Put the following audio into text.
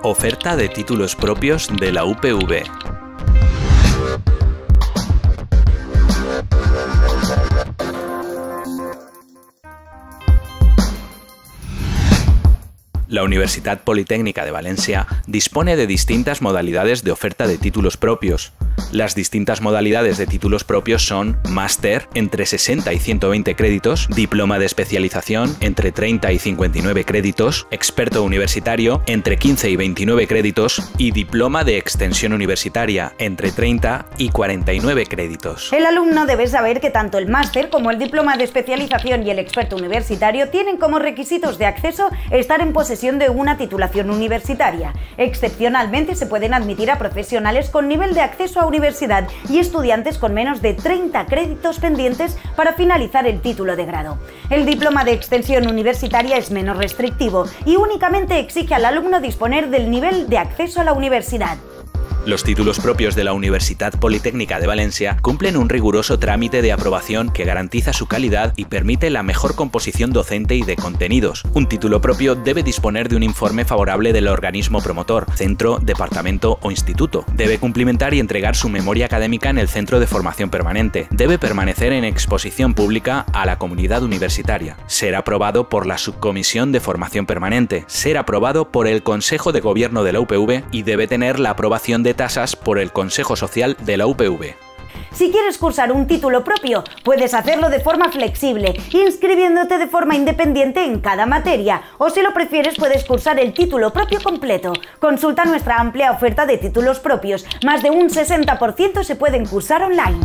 Oferta de títulos propios de la UPV. La Universitat Politécnica de Valencia dispone de distintas modalidades de oferta de títulos propios. Las distintas modalidades de títulos propios son máster entre 60 y 120 créditos, diploma de especialización entre 30 y 59 créditos, experto universitario entre 15 y 29 créditos y diploma de extensión universitaria entre 30 y 49 créditos. El alumno debe saber que tanto el máster como el diploma de especialización y el experto universitario tienen como requisitos de acceso estar en posesión de una titulación universitaria. Excepcionalmente se pueden admitir a profesionales con nivel de acceso a universidad y estudiantes con menos de 30 créditos pendientes para finalizar el título de grado. El diploma de extensión universitaria es menos restrictivo y únicamente exige al alumno disponer del nivel de acceso a la universidad. Los títulos propios de la Universitat Politécnica de Valencia cumplen un riguroso trámite de aprobación que garantiza su calidad y permite la mejor composición docente y de contenidos. Un título propio debe disponer de un informe favorable del organismo promotor, centro, departamento o instituto. Debe cumplimentar y entregar su memoria académica en el centro de formación permanente. Debe permanecer en exposición pública a la comunidad universitaria. Ser aprobado por la Subcomisión de Formación Permanente. Ser aprobado por el Consejo de Gobierno de la UPV y debe tener la aprobación de tasas por el Consejo Social de la UPV. Si quieres cursar un título propio, puedes hacerlo de forma flexible, inscribiéndote de forma independiente en cada materia, o si lo prefieres puedes cursar el título propio completo. Consulta nuestra amplia oferta de títulos propios, más de un 60% se pueden cursar online.